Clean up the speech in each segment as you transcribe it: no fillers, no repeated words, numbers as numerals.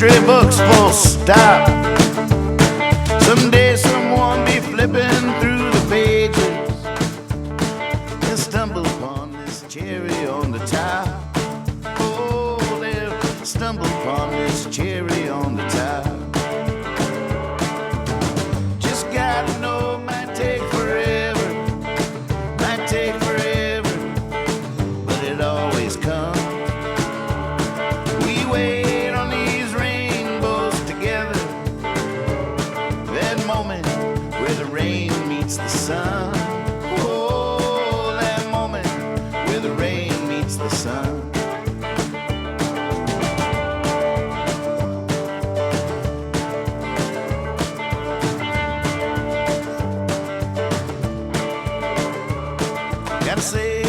history books full stop. Someday someone be flipping through the pages and stumble upon this cherry on the top. Oh, they'll stumble upon this cherry on the top. Just gotta know it might take forever, might take forever, but it always comes. We wait on these rainbows together, that moment where the rain meets the sun. Oh, that moment where the rain meets the sun. Gotta say,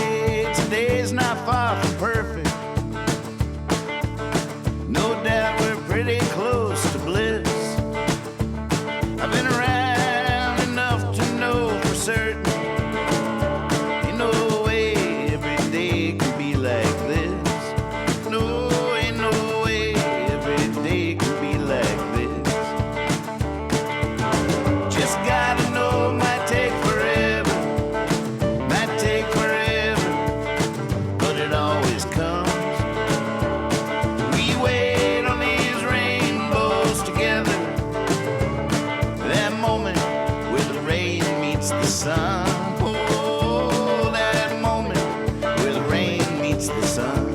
today's not far from perfect. No doubt we're pretty close to bliss. I've been around enough to know for certain, ain't no way every day can be like this. No, ain't no way every day can be like this. Just gotta know it might take forever, might take forever, but it always comes. We wait on these rainbows together, that moment where the rain meets the sun. Oh, that moment where the rain meets the sun.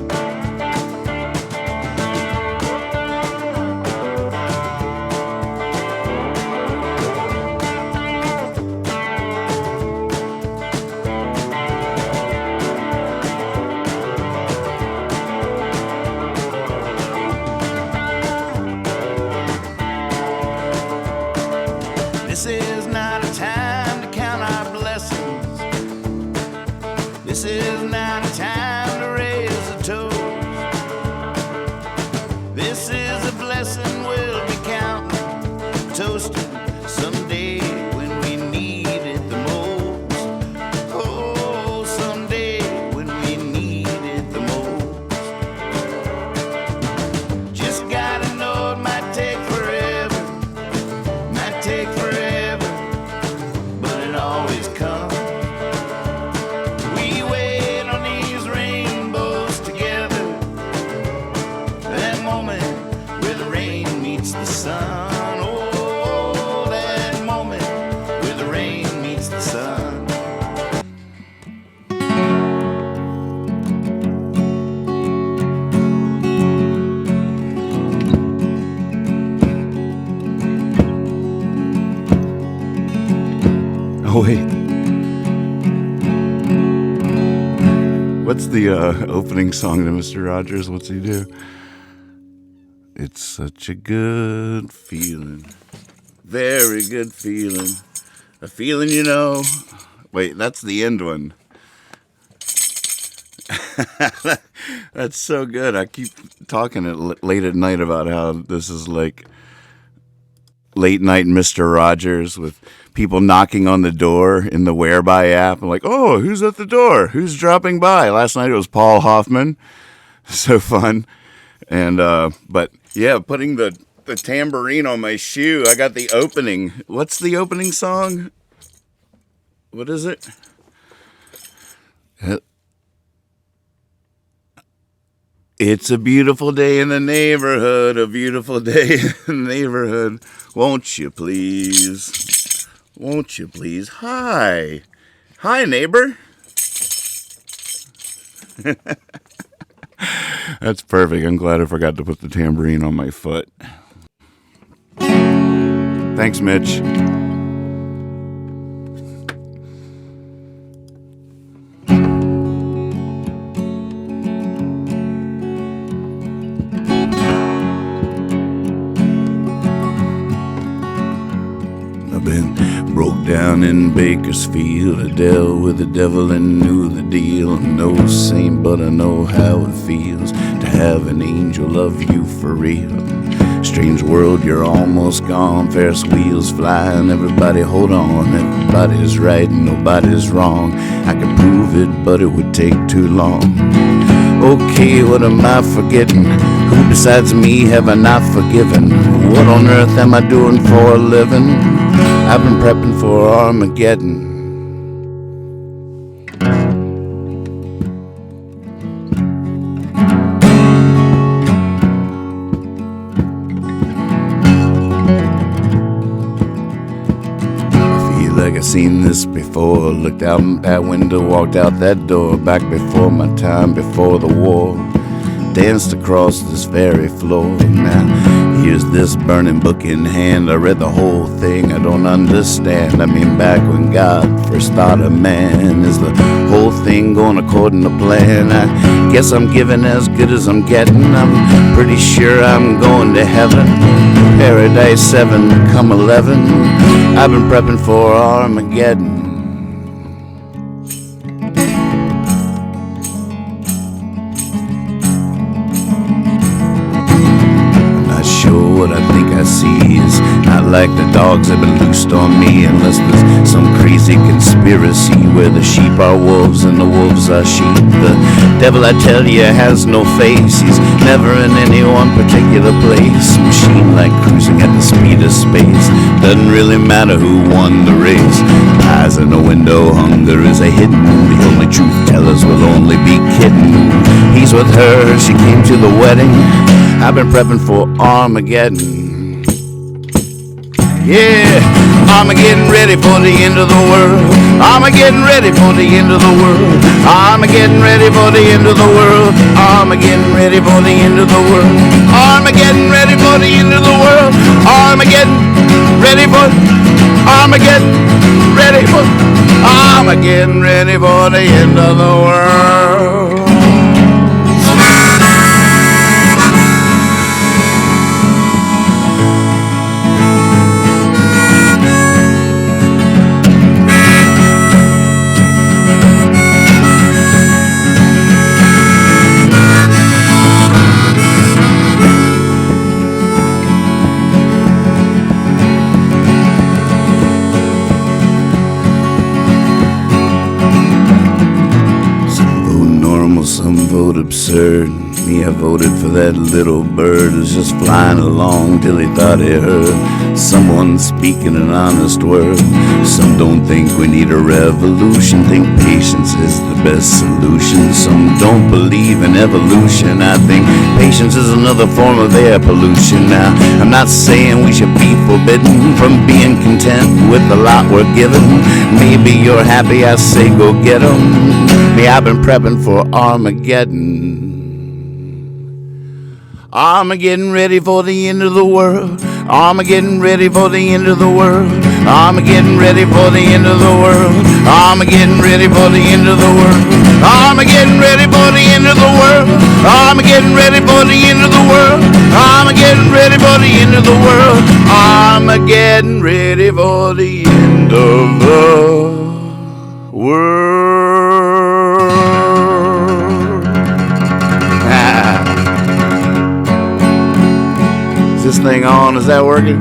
This is not a time to count our blessings. This is not a time to raise a toast. This is a blessing we'll be counting, toasting someday when we need it the most. Oh, someday when we need it the most. Just gotta know it might take forever, might take forever, but it always comes. We wait on these rainbows together, that moment where the rain meets the sun. Oh, that moment where the rain meets the sun. Oh, wait. What's the opening song to Mr. Rogers? What's he do? It's such a good feeling. Very good feeling. A feeling, you know. Wait, that's the end one. That's so good. I keep talking late at night about how this is like late night Mr. Rogers with people knocking on the door in the Whereby app. I'm like, oh, who's at the door? Who's dropping by? Last night it was Paul Hoffman. So fun. And, but yeah, putting the tambourine on my shoe. I got the opening. What's the opening song? What is it? It's a beautiful day in the neighborhood, a beautiful day in the neighborhood. Won't you please? Won't you please? Hi. Hi, neighbor. That's perfect. I'm glad I forgot to put the tambourine on my foot. Thanks, Mitch. I've been broke down in Bakersfield. I dealt with the devil and knew the deal. I'm no saint, but I know how it feels to have an angel love you for real. Strange world, you're almost gone. Ferris wheels flying, everybody hold on. Everybody's right and nobody's wrong. I could prove it, but it would take too long. Okay, what am I forgetting? Who besides me have I not forgiven? What on earth am I doing for a living? I've been prepping for Armageddon. Like I've seen this before. Looked out that window, walked out that door. Back before my time, before the war. Danced across this very floor. Now here's this burning book in hand. I read the whole thing, I don't understand. I mean, back when God first thought of man. Is the whole thing going according to plan? I guess I'm giving as good as I'm getting. I'm pretty sure I'm going to heaven. Paradise 7, come 11. I've been prepping for Armageddon. What I think I see is not like the dogs have been loosed on me, unless there's some crazy conspiracy where the sheep are wolves and the wolves are sheep. The devil, I tell you, has no face. He's never in any one particular place. Machine like cruising at the speed of space. Doesn't really matter who won the race. Eyes in the window, hunger is a hidden. The only truth tellers will only be kidding. He's with her, she came to the wedding. I've been prepping for Armageddon. Yeah, Armageddon ready for the end of the world. Armageddon ready for the end of the world. Armageddon ready for the end of the world. Armageddon ready for the end of the world. Armageddon ready for the end of the world. Armageddon ready for Armageddon ready for Armageddon ready for the end of the world. Some vote absurd. Me, I voted for that little bird who's just flying along till he thought he heard someone speaking an honest word. Some don't think we need a revolution, think patience is the best solution. Some don't believe in evolution. I think patience is another form of air pollution. Now, I'm not saying we should be forbidden from being content with the lot we're given. Maybe you're happy, I say go get 'em. Me, I've been prepping for Armageddon. Armageddon ready for the end of the world. Armageddon ready for the end of the world. Armageddon ready for the end of the world. Armageddon ready for the end of the world. Armageddon ready for the end of the world. Armageddon ready for the end of the world. Armageddon ready for the end of the world. Armageddon ready for the end of the world. Is this thing on? Is that working?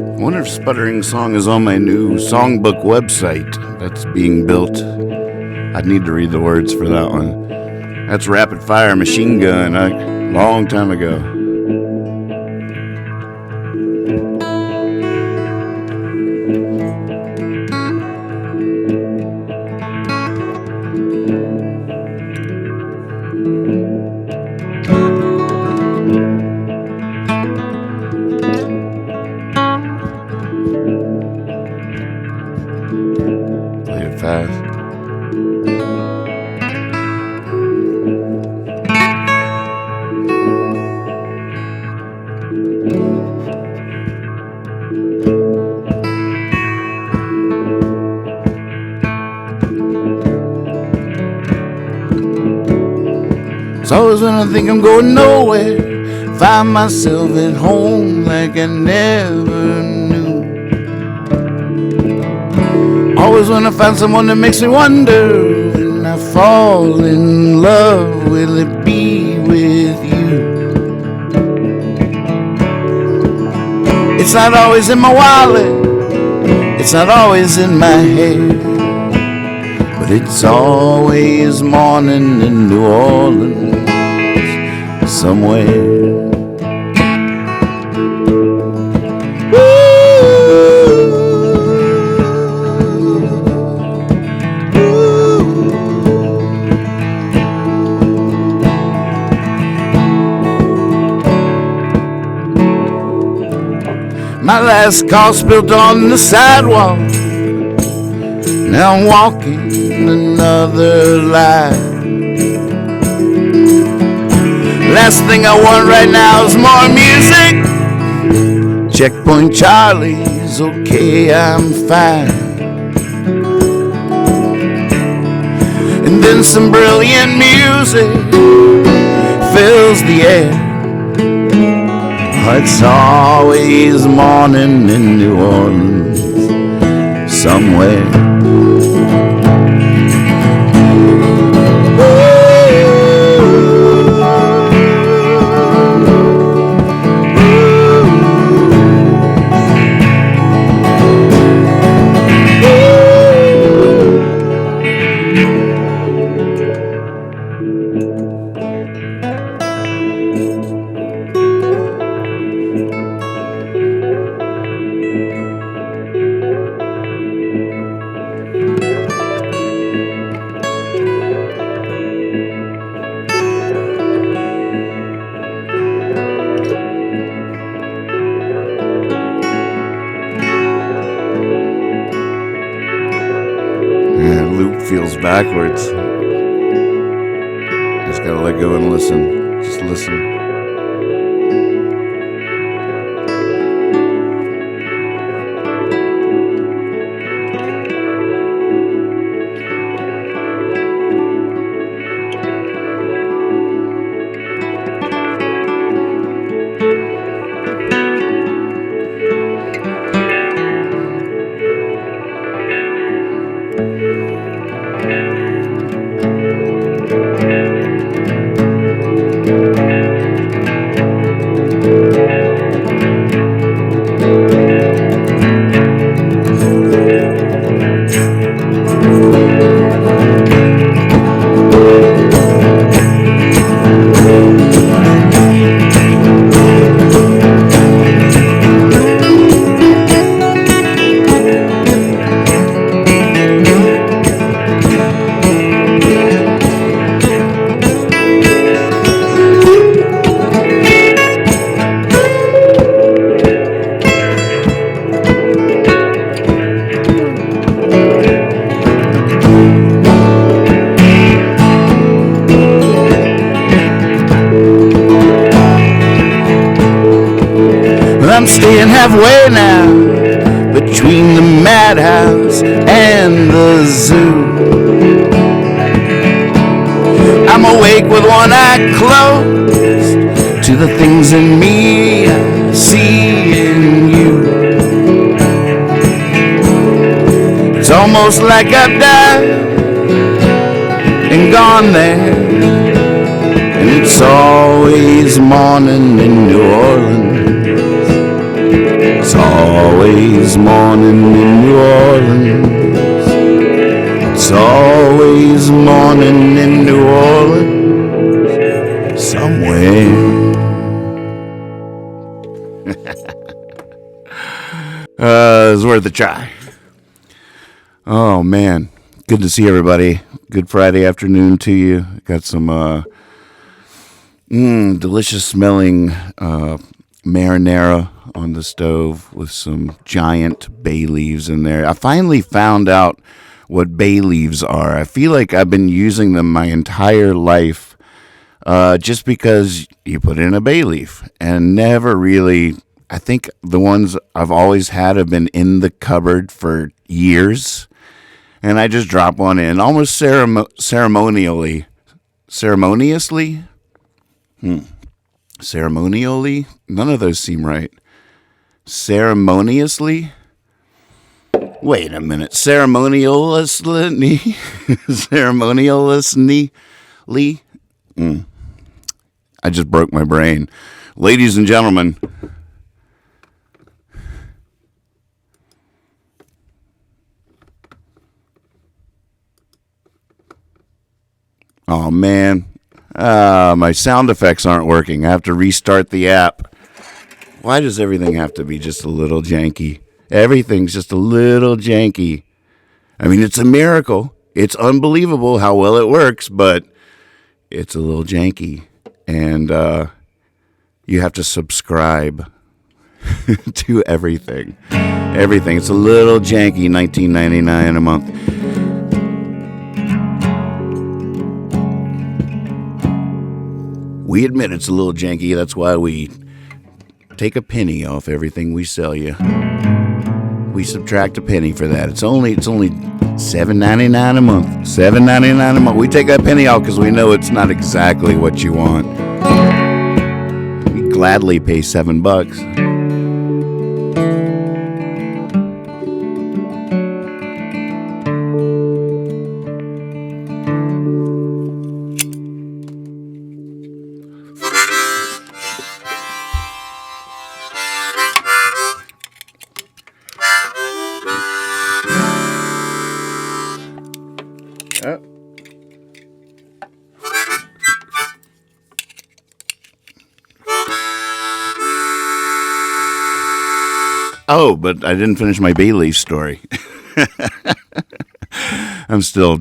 I wonder if Sputtering Song is on my new songbook website that's being built. I'd need to read the words for that one. That's Rapid Fire Machine Gun, a long time ago. Play it fast. It's always when I think I'm going nowhere, find myself at home like I never knew. Always when I find someone that makes me wonder, when I fall in love, will it be with you? It's not always in my wallet, it's not always in my head, but it's always morning in New Orleans somewhere. My last call spilled on the sidewalk. Now I'm walking another life. Last thing I want right now is more music. Checkpoint Charlie's okay, I'm fine. And then some brilliant music fills the air. It's always morning in New Orleans somewhere. Feels backwards. Just gotta let go and listen. Just listen. I'm staying halfway now between the madhouse and the zoo. I'm awake with one eye closed to the things in me I see in you. It's almost like I've died and gone there, and it's always morning in New Orleans. It's always morning in New Orleans. It's always morning in New Orleans somewhere. It's worth a try. Oh man, good to see everybody. Good Friday afternoon to you. Got some delicious smelling marinara on the stove with some giant bay leaves in there. I finally found out what bay leaves are. I feel like I've been using them my entire life just because you put in a bay leaf, and never really, I think the ones I've always had have been in the cupboard for years, and I just drop one in almost ceremoniously, Ceremonially? None of those seem right. Ceremoniously? Wait a minute. Ceremoniously? Ceremoniously? I just broke my brain. Ladies and gentlemen. Oh, man. My sound effects aren't working. I have to restart the app. Why does everything have to be just a little janky? Everything's just a little janky. I mean, it's a miracle. It's unbelievable how well it works, but it's a little janky. And you have to subscribe to everything. Everything. It's a little janky, $19.99 a month. We admit it's a little janky. That's why we take a penny off everything we sell you. We subtract a penny for that. It's only $7.99 a month. $7.99 a month. We take that penny off because we know it's not exactly what you want. We gladly pay $7. Oh, but I didn't finish my bay leaf story. I'm still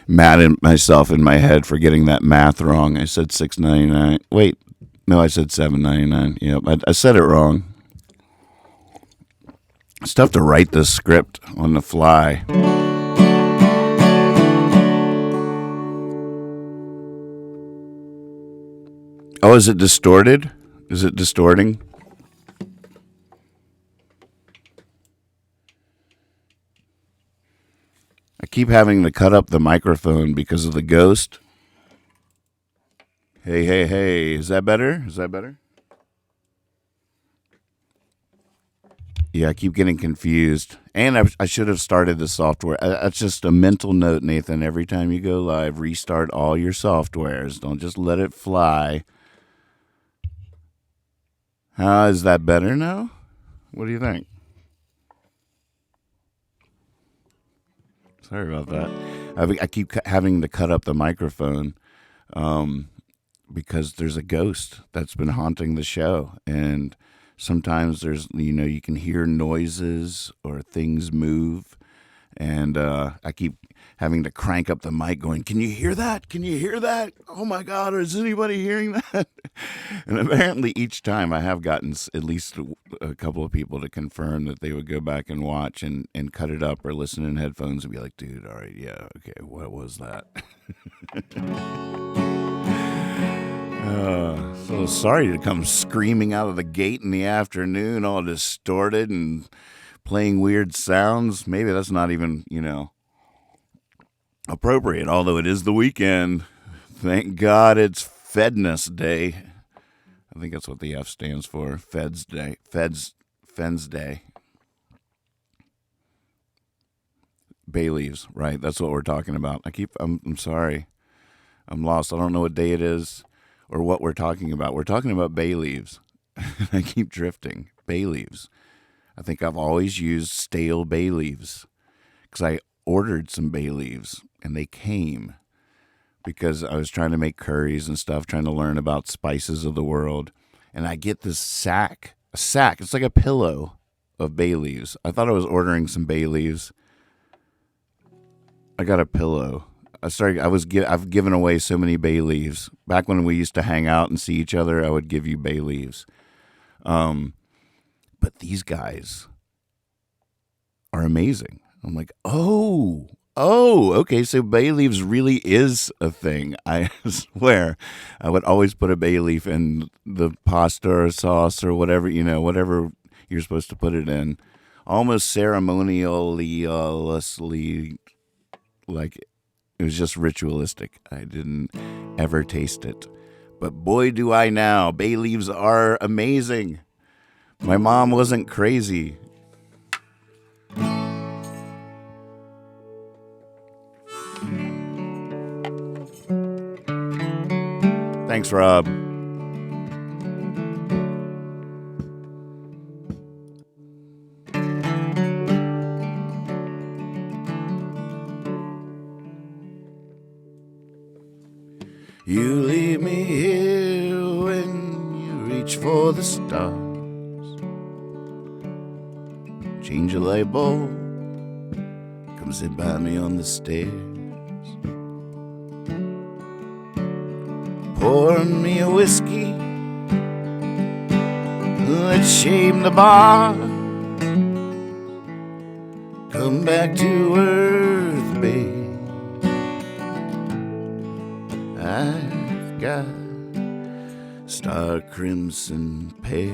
mad at myself in my head for getting that math wrong. I said $6.99. Wait, no, I said $7.99. Yep, I said it wrong. It's tough to write this script on the fly. Oh, is it distorted? Is it distorting? I keep having to cut up the microphone because of the ghost. Hey. Is that better? Yeah, I keep getting confused. And I should have started the software. That's just a mental note, Nathan. Every time you go live, restart all your softwares. Don't just let it fly. Is that better now? What do you think? Sorry about that. I keep having to cut up the microphone because there's a ghost that's been haunting the show. And sometimes you can hear noises or things move. And I keep having to crank up the mic going, can you hear that? Can you hear that? Oh, my God, is anybody hearing that? And apparently each time I have gotten at least a couple of people to confirm that they would go back and watch and cut it up or listen in headphones and be like, dude, all right, yeah, okay, what was that? So sorry to come screaming out of the gate in the afternoon, all distorted and playing weird sounds. Maybe that's not even, appropriate, although it is the weekend. Thank God it's Fednesday. I think that's what the F stands for. Fednesday. Bay leaves, right? That's what we're talking about. I'm sorry. I'm lost. I don't know what day it is or what we're talking about. We're talking about bay leaves. I keep drifting. Bay leaves. I think I've always used stale bay leaves because I ordered some bay leaves and they came because I was trying to make curries and stuff, trying to learn about spices of the world. And I get this sack. It's like a pillow of bay leaves. I thought I was ordering some bay leaves. I got a pillow. I've given away so many bay leaves. Back when we used to hang out and see each other, I would give you bay leaves. But these guys are amazing. I'm like, oh, okay, so bay leaves really is a thing. I swear, I would always put a bay leaf in the pasta or sauce or whatever, whatever you're supposed to put it in. Almost ceremonially, like it was just ritualistic. I didn't ever taste it. But boy, do I now. Bay leaves are amazing. My mom wasn't crazy. Thanks, Rob. You leave me here when you reach for the stars. Change a light bulb, come sit by me on the stairs. Pour me a whiskey, let's shame the bar. Come back to earth, babe. I've got star crimson pears.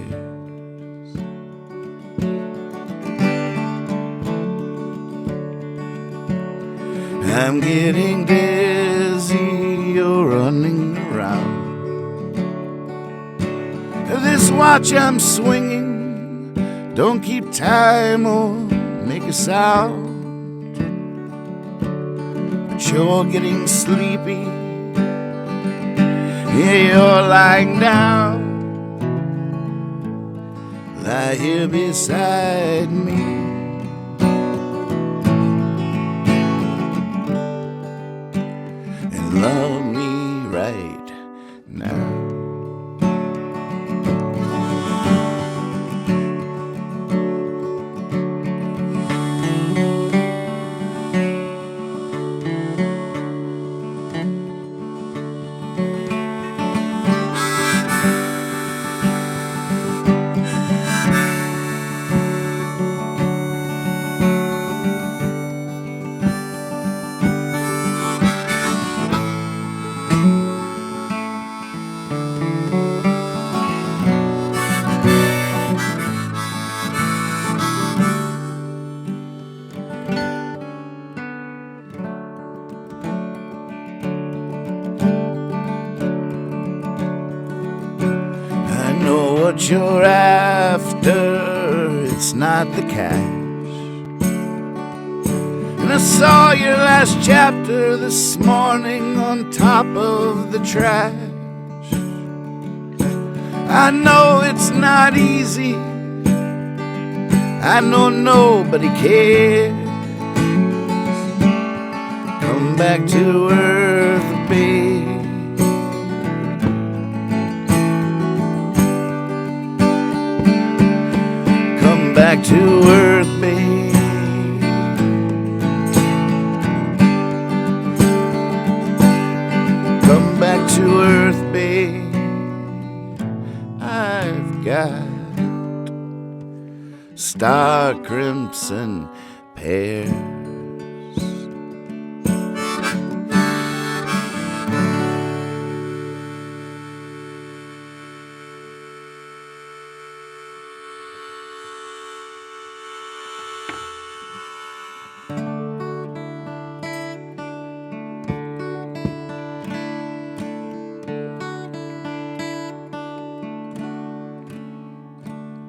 I'm getting dizzy, you're running around. This watch I'm swinging don't keep time or make a sound. But you're getting sleepy, yeah, you're lying down. Lie here beside me. And love me right now. What you're after, it's not the cash. And I saw your last chapter this morning on top of the trash. I know it's not easy, I know nobody cares. Come back to earth, babe. Back to earth, babe. Come back to earth, babe. I've got star crimson pears.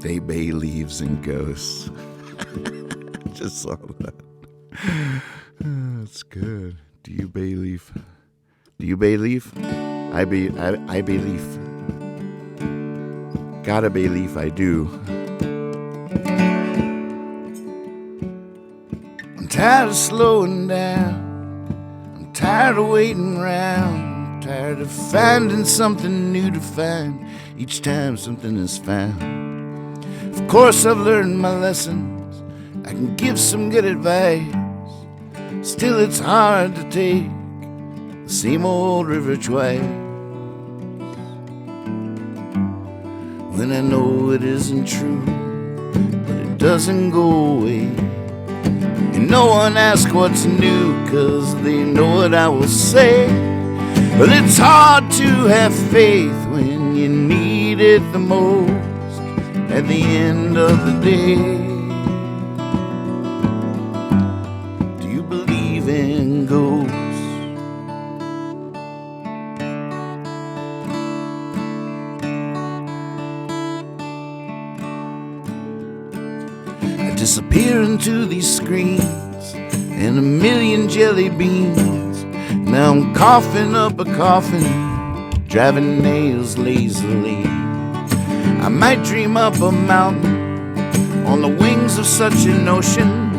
They bay leaves and ghosts. Just saw that. That's good. Do you bay leaf? Do you bay leaf? I bay leaf. Got a bay leaf, I do. I'm tired of slowing down. I'm tired of waiting around. I'm tired of finding something new to find each time something is found. Of course I've learned my lessons, I can give some good advice. Still it's hard to take the same old river twice. When I know it isn't true, but it doesn't go away. And no one asks what's new, 'cause they know what I will say. But it's hard to have faith when you need it the most. At the end of the day, do you believe in ghosts? disappear into these screens and a million jelly beans. Now I'm coughing up a coffin, driving nails lazily. I might dream up a mountain on the wings of such an ocean,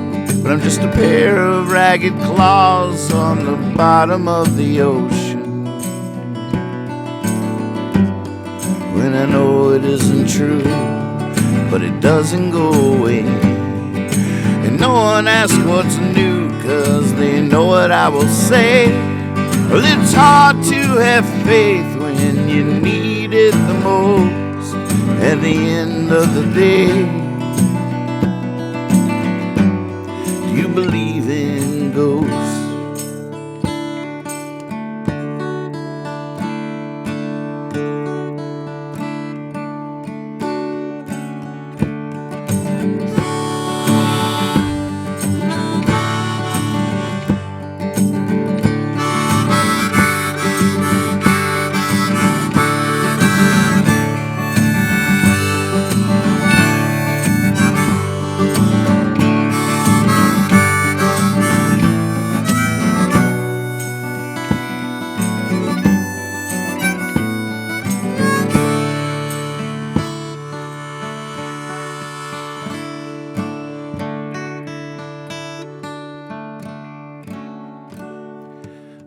but I'm just a pair of ragged claws on the bottom of the ocean. When I know it isn't true, but it doesn't go away. And no one asks what's new, 'cause they know what I will say. Well, it's hard to have faith when you need it the most at the end of the day. Do you believe in ghosts?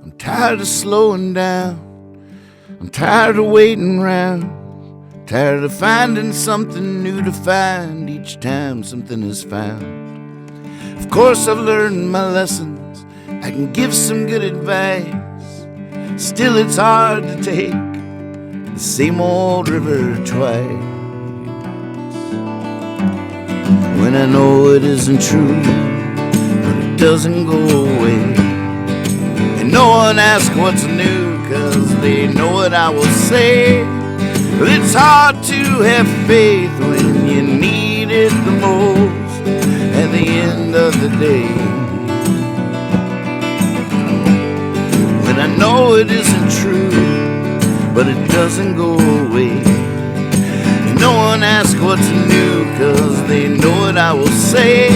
I'm tired of slowing down, I'm tired of waiting around, tired of finding something new to find each time something is found. Of course I've learned my lessons, I can give some good advice. Still it's hard to take the same old river twice. When I know it isn't true, but it doesn't go away. And no one asks what's new, 'cause they know what I will say. But it's hard to have faith when you need it the most at the end of the day. When I know it isn't true, but it doesn't go away. And no one asks what's new, 'cause they know what I will say.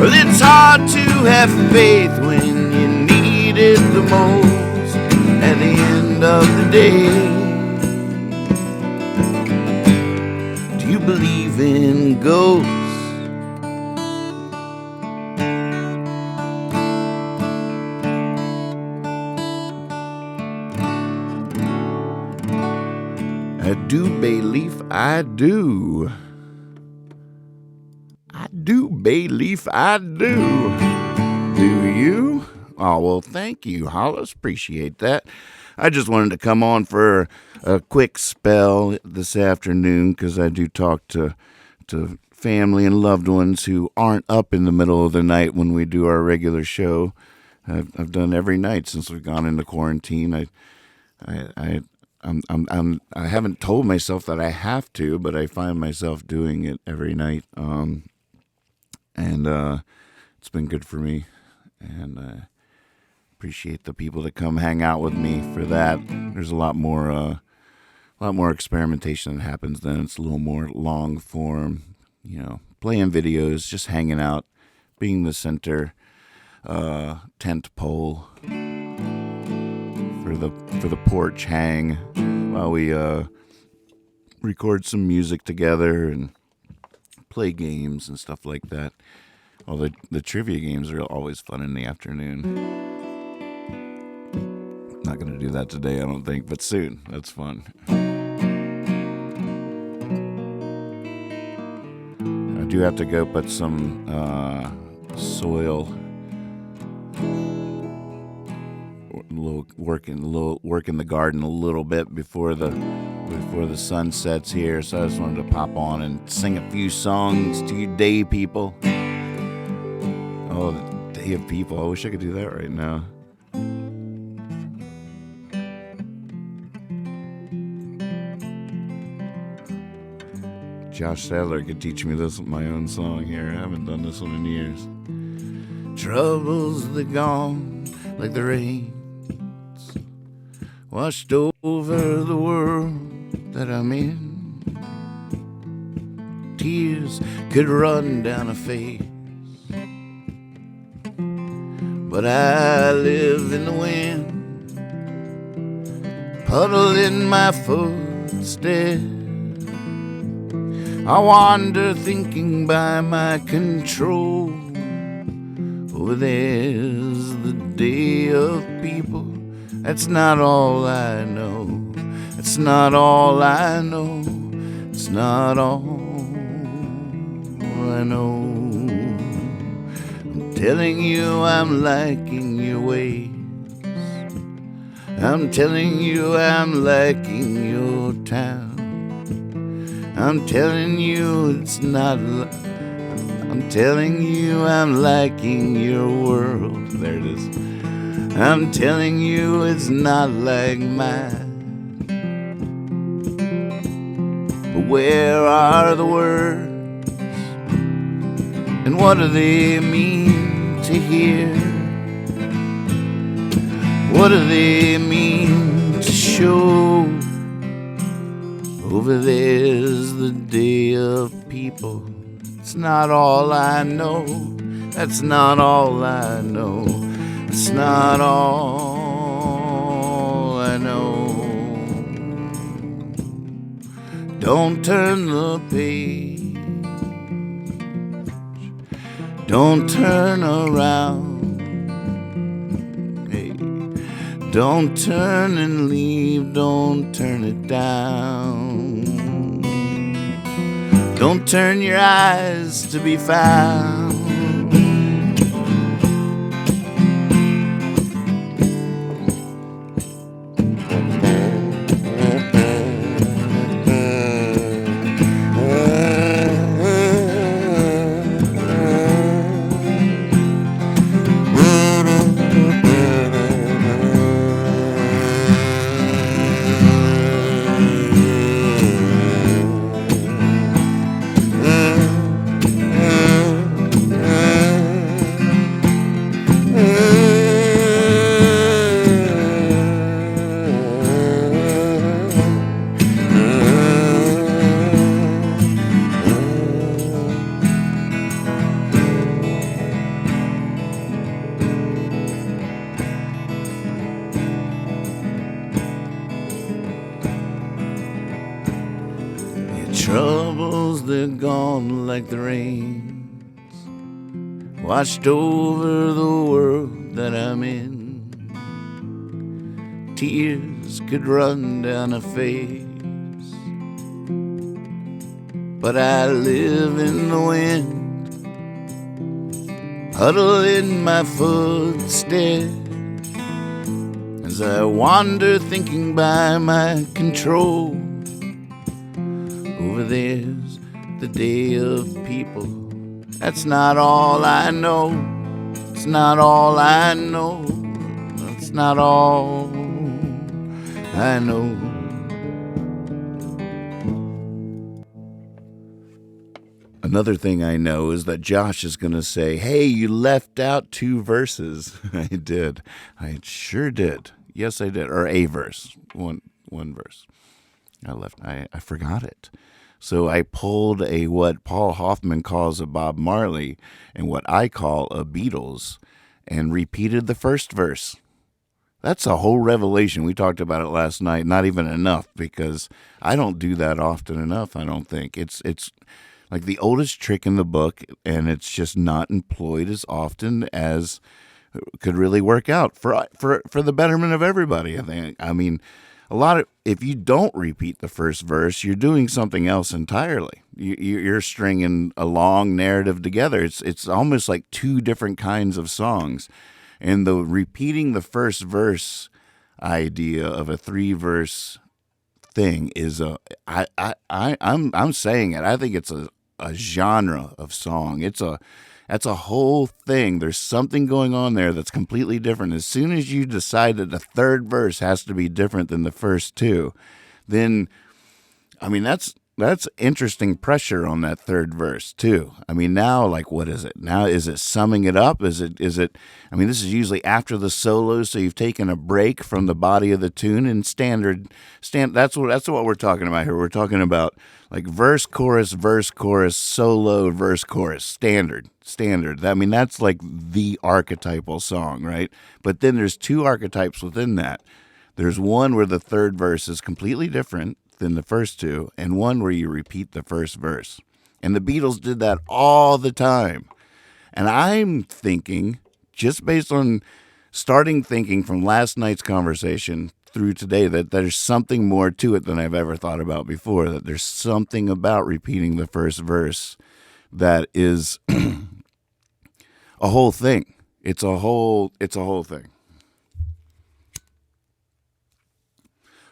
Well, it's hard to have faith when you need it the most at the end of the day. Do you believe in ghosts? I do, Bayleaf, I do. I do, Bayleaf, I do. Do you? Oh, well, thank you, Hollis. Appreciate that. I just wanted to come on for a quick spell this afternoon, because I do talk to family and loved ones who aren't up in the middle of the night when we do our regular show. I've done every night since we've gone into quarantine. I haven't told myself that I have to, but I find myself doing it every night. And it's been good for me. And appreciate the people that come hang out with me for that. There's a lot more experimentation that happens then. It's a little more long form, playing videos, just hanging out, being the center tent pole for the porch hang while we record some music together and play games and stuff like that. Well, the trivia games are always fun in the afternoon. Not going to do that today, I don't think, but soon. That's fun. I do have to go put some soil, work in the garden a little bit before the sun sets here. So I just wanted to pop on and sing a few songs to you day people. Oh, the day of people. I wish I could do that right now. Josh Sadler could teach me my own song here. I haven't done this one in years. Troubles that gone like the rains washed over the world that I'm in. tears could run down a face. But I live in the wind, puddle in my footsteps. I wander thinking by my control. Over there's the day of people. That's not all I know. That's not all I know. It's not all I know. I'm telling you I'm liking your ways. I'm telling you I'm liking your town. I'm telling you it's not. I'm telling you I'm liking your world. There it is. I'm telling you it's not like mine. But where are the words? And what do they mean to hear? What do they mean to show? Over there's the day of people. It's not all I know. That's not all I know. It's not all I know. Don't turn the page. Don't turn around. Hey. Don't turn and leave. Don't turn it down. Don't turn your eyes to be found. Troubles, they're gone like the rains, washed over the world that I'm in. Tears could run down a face, but I live in the wind, huddle in my footsteps, as I wander thinking by my control. Over there's the day of people. That's not all I know. It's not all I know. That's not all I know. Another thing I know is that Josh is going to say, hey, you left out 2 verses. I did. I sure did. Yes, I did. Or a verse. One verse. I forgot it. So I pulled a what Paul Hoffman calls a Bob Marley and what I call a Beatles and repeated the first verse. That's a whole revelation. We talked about it last night. Not even enough, because I don't do that often enough, I don't think. It's like the oldest trick in the book, and it's just not employed as often as could really work out for the betterment of everybody, I think. I mean, if you don't repeat the first verse, you're doing something else entirely. You're stringing a long narrative together. It's almost like 2 different kinds of songs, and the repeating the first verse idea of a 3-verse thing is I'm saying it. I think it's a genre of song. That's a whole thing. There's something going on there that's completely different. As soon as you decide that the 3rd verse has to be different than the first 2, then, I mean, that's that's interesting pressure on that third verse too. I mean, now, like, what is it now? Is it summing it up? Is it? I mean, this is usually after the solo, so you've taken a break from the body of the tune. And that's what we're talking about here. We're talking about like verse chorus solo verse chorus standard. I mean, that's like the archetypal song, right? But then there's two archetypes within that. There's one where the third verse is completely different than the first two, and one where you repeat the first verse. And the Beatles did that all the time. And I'm thinking, just based on thinking from last night's conversation through today, that there's something more to it than I've ever thought about before, that there's something about repeating the first verse that is a whole thing. It's a whole thing.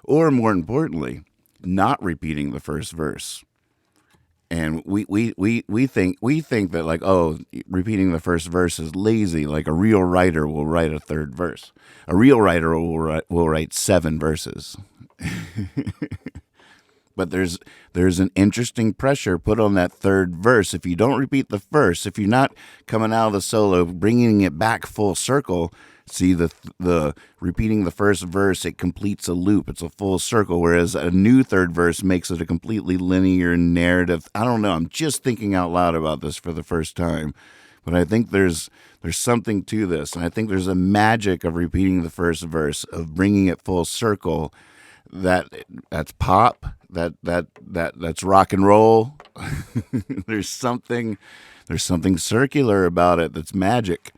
Or more importantly, not repeating the first verse. And we think that, like, oh, repeating the first verse is lazy. Like a real writer will write a third verse. A real writer will write 7 verses. But there's an interesting pressure put on that third verse. If you don't repeat the first, if you're not coming out of the solo, bringing it back full circle, see the repeating the first verse, it completes a loop. It's a full circle, whereas a new third verse makes it a completely linear narrative. I don't know. I'm just thinking out loud about this for the first time, but I think there's something to this, and I think there's a magic of repeating the first verse, of bringing it full circle. That's pop. That's rock and roll. There's something circular about it that's magic,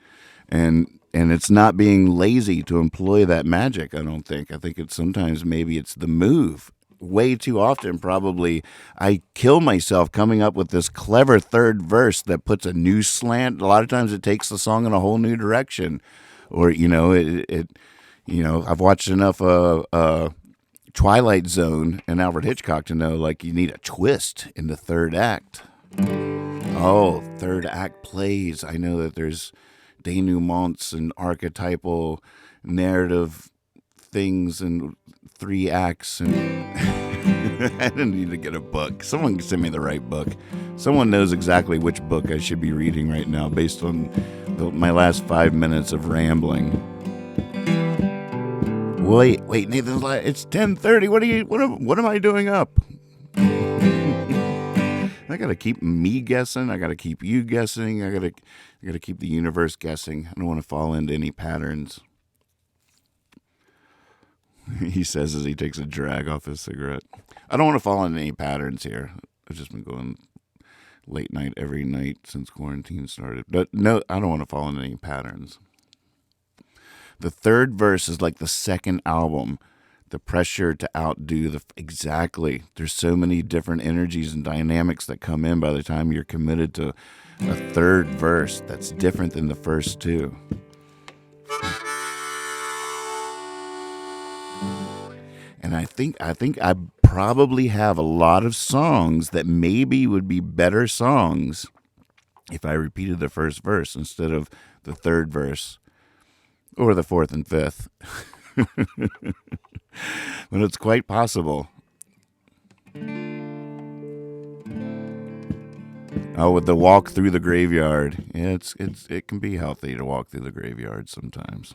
and it's not being lazy to employ that magic. I don't think. I think it's sometimes maybe it's the move. Way too often, probably, I kill myself coming up with this clever third verse that puts a new slant. A lot of times, it takes the song in a whole new direction, or I've watched enough Twilight Zone and Alfred Hitchcock to know, like, you need a twist in the third act. Oh, third act plays. I know that there's denouements and archetypal narrative things and 3 acts, and I didn't need to get a book. Someone send me the right book. Someone knows exactly which book I should be reading right now based on my last 5 minutes of rambling. Wait, Nathan's like, it's 10:30. What am I doing up? I gotta keep me guessing. I gotta keep you guessing. I gotta keep the universe guessing. I don't want to fall into any patterns. He says as he takes a drag off his cigarette. I don't want to fall into any patterns here. I've just been going late night every night since quarantine started. But no, I don't want to fall into any patterns. The third verse is like the second album. The pressure to outdo exactly. There's so many different energies and dynamics that come in by the time you're committed to a third verse that's different than the first two. And I think I probably have a lot of songs that maybe would be better songs if I repeated the first verse instead of the third verse or the fourth and fifth. But it's quite possible. Oh, with the walk through the graveyard. Yeah, it can be healthy to walk through the graveyard sometimes.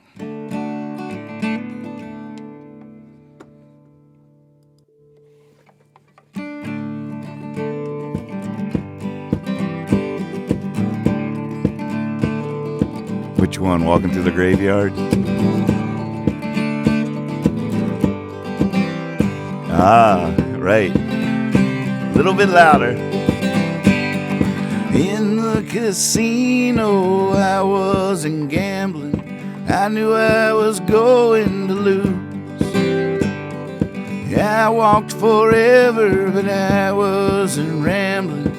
Which one? Walking through the graveyard? Ah, right. A little bit louder. In the casino, I wasn't gambling. I knew I was going to lose. Yeah, I walked forever, but I wasn't rambling.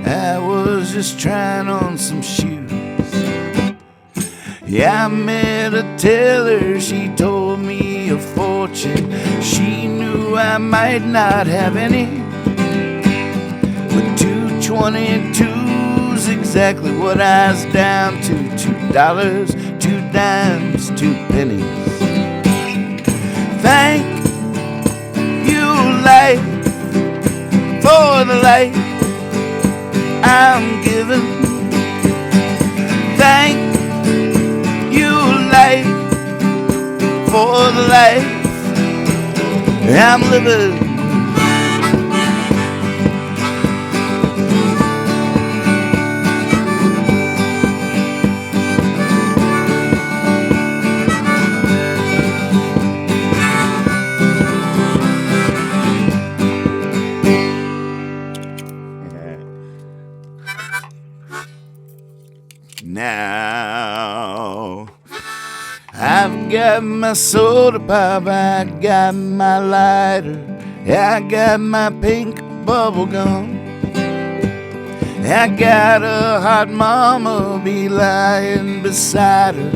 I was just trying on some shoes. Yeah, I met a teller, she told me a fortune. She knew I might not have any, but 2.22's exactly what I was down to. $2, 2 dimes, 2 pennies. Thank you, life, for for the life I'm given. Thank you, life, for the life I'm living. Now I've got my soda pop, I got my lighter, I got my pink bubble gum. I got a hot mama be lying beside her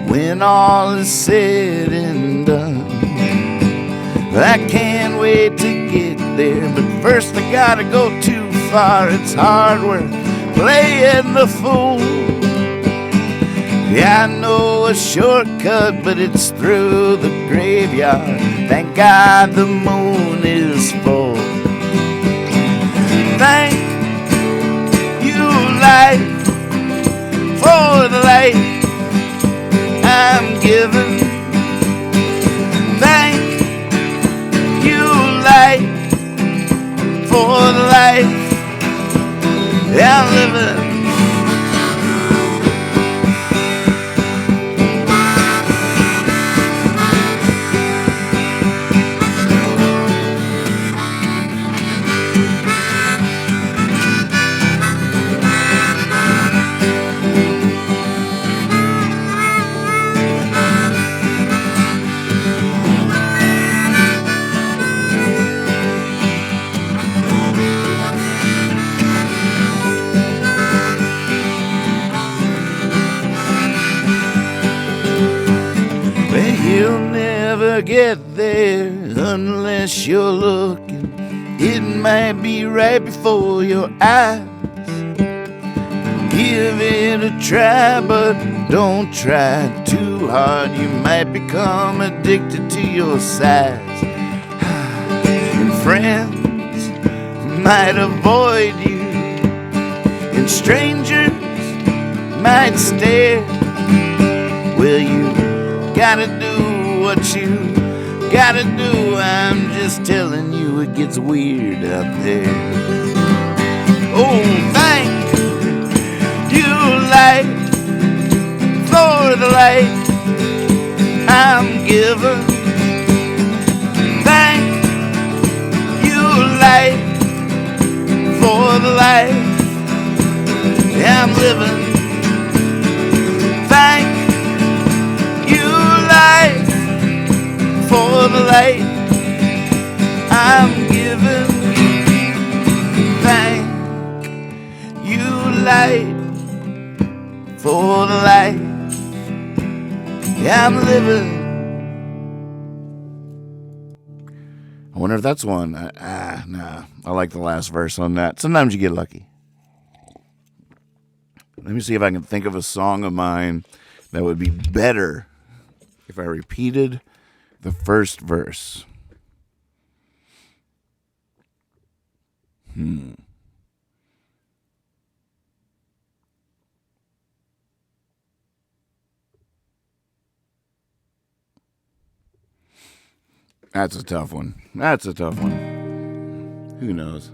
when all is said and done. I can't wait to get there, but first I gotta go too far. It's hard work playing the fool. Yeah, I know a shortcut, but it's through the graveyard. Thank God the moon is full. Thank you, life, for the light I'm given. Thank you, life, for the life I'm living. You'll never get there unless you're looking. It might be right before your eyes. Give it a try, but don't try too hard. You might become addicted to your size. And friends might avoid you, and strangers might stare. Well, you gotta do what you gotta do. I'm just telling you, it gets weird out there. Oh, thank you, light, for the light I'm given. Thank you, light, for the life I'm living. Thank you, light, for the light I'm given. Thank you, light, for the light I'm living. I wonder if that's one. Nah. I like the last verse on that. Sometimes you get lucky. Let me see if I can think of a song of mine that would be better if I repeated the first verse. That's a tough one. Who knows?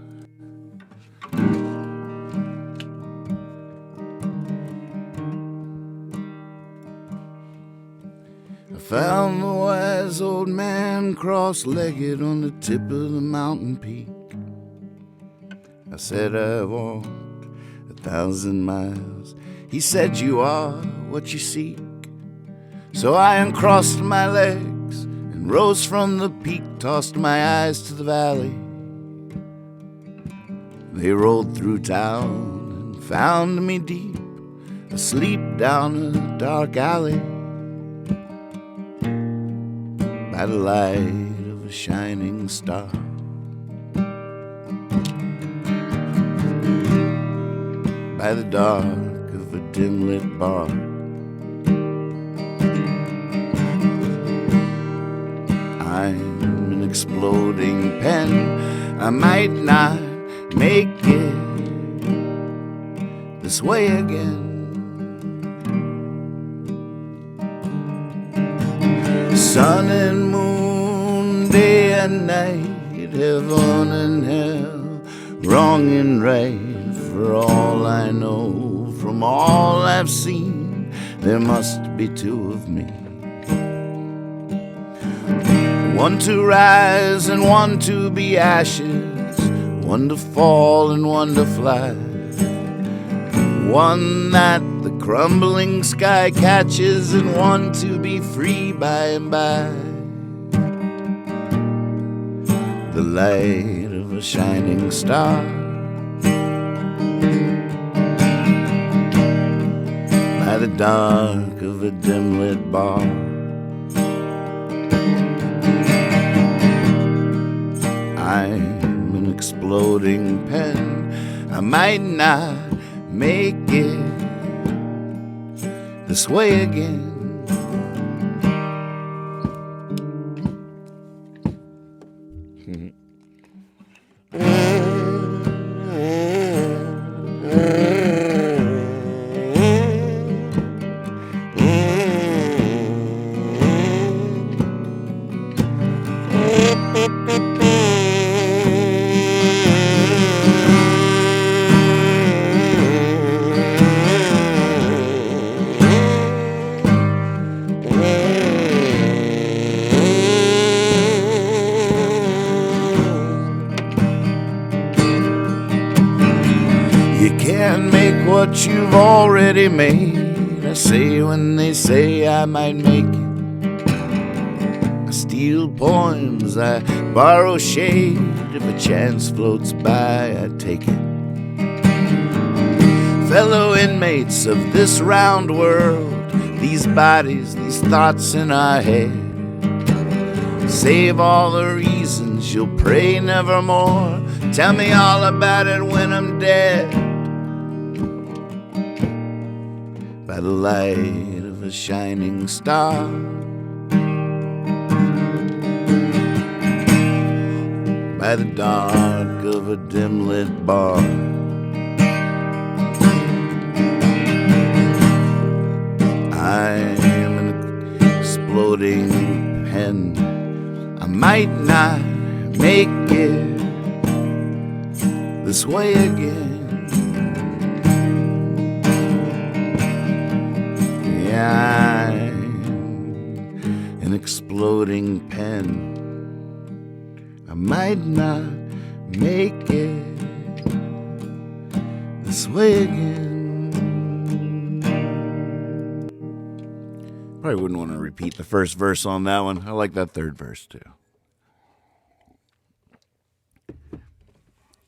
I found the wise old man cross-legged on the tip of the mountain peak. I said I walked 1,000 miles. He said, you are what you seek. So I uncrossed my legs and rose from the peak, tossed my eyes to the valley. They rolled through town and found me deep, asleep down a dark alley, by the light of a shining star. By the dark of a dim-lit bar. I'm an exploding pen. I might not make it this way again. Sun and moon, day and night, heaven and hell, wrong and right. For all I know, from all I've seen, there must be two of me. One to rise and one to be ashes, one to fall and one to fly, one that the crumbling sky catches and one to be free by and by. The light of a shining star, by the dark of a dim-lit bar. I'm an exploding pen. I might not make it this way again. You can't make what you've already made. I say when they say I might make it. I steal poems, I borrow shade. If a chance floats by, I take it. Fellow inmates of this round world, these bodies, these thoughts in our head, save all the reasons you'll pray nevermore. Tell me all about it when I'm dead. By the light of a shining star, by the dark of a dim-lit bar. I am an exploding pen. I might not make it this way again. I'm an exploding pen. I might not make it this way again. Probably wouldn't want to repeat the first verse on that one. I like that third verse too.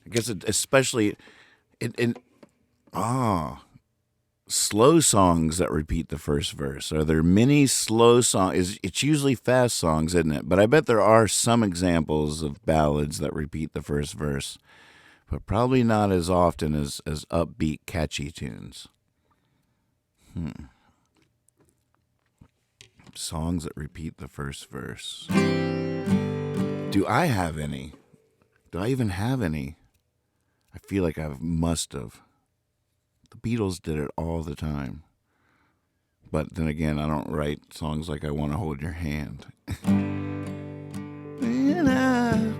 I guess especially in slow songs that repeat the first verse. Are there many slow songs? It's usually fast songs, isn't it? But I bet there are some examples of ballads that repeat the first verse, but probably not as often as upbeat, catchy tunes. Songs that repeat the first verse. Do I have any? Do I even have any? I feel like I must have. The Beatles did it all the time. But then again, I don't write songs like I Want to Hold Your Hand. And I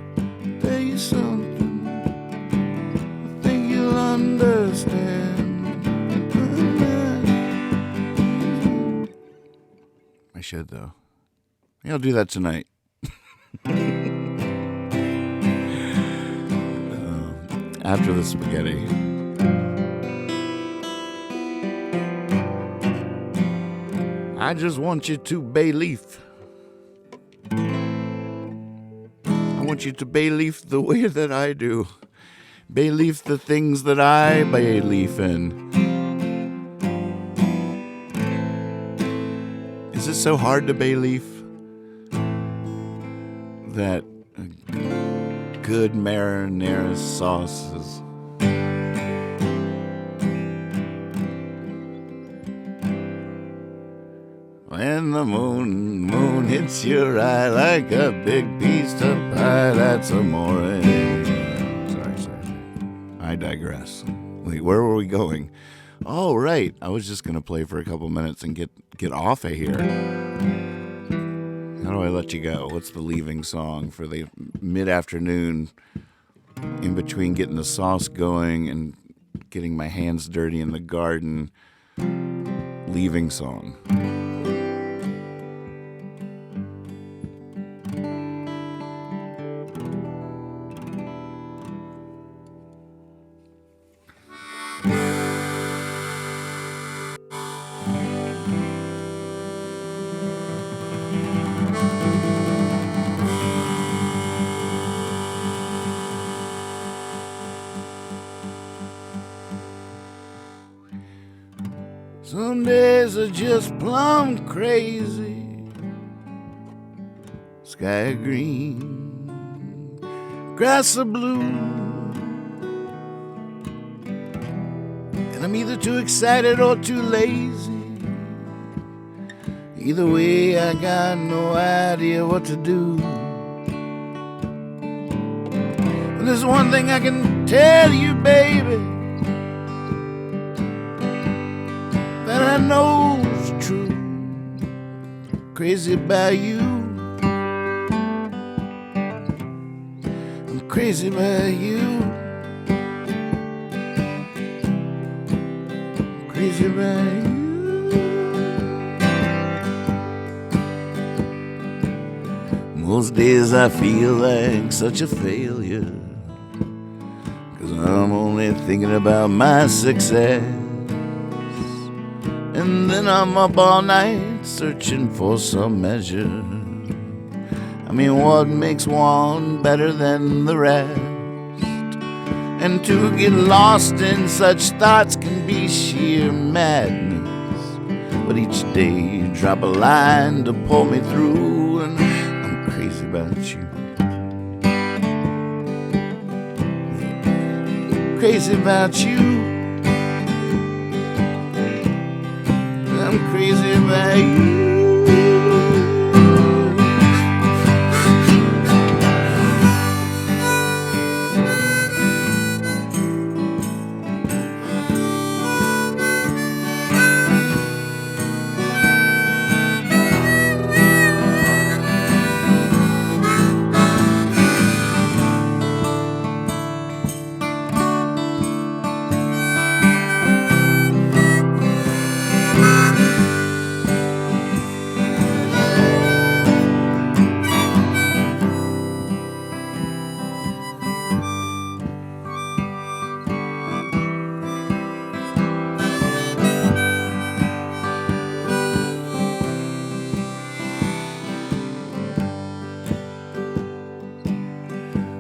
tell you something, I think you'll understand. I should, though. Maybe I'll do that tonight. After the spaghetti. I just want you to bay leaf. I want you to bay leaf the way that I do. Bay leaf the things that I bay leaf in. Is it so hard to bay leaf? That good marinara sauces. When the moon hits your eye like a big piece of pie, that's amore. Sorry. I digress. Wait, where were we going? Oh, right. I was just going to play for a couple minutes and get off of here. How do I let you go? What's the leaving song for the mid-afternoon in between getting the sauce going and getting my hands dirty in the garden? Leaving song. Some days are just plumb crazy. Sky green, grass are blue, and I'm either too excited or too lazy. Either way, I got no idea what to do. And there's one thing I can tell you, baby, that I know's true. Crazy about you. I'm crazy about you. Crazy about you. Most days I feel like such a failure, 'cause I'm only thinking about my success. And then I'm up all night searching for some measure. I mean, what makes one better than the rest? And to get lost in such thoughts can be sheer madness. But each day you drop a line to pull me through, and I'm crazy about you. Crazy about you. I'm crazy about you.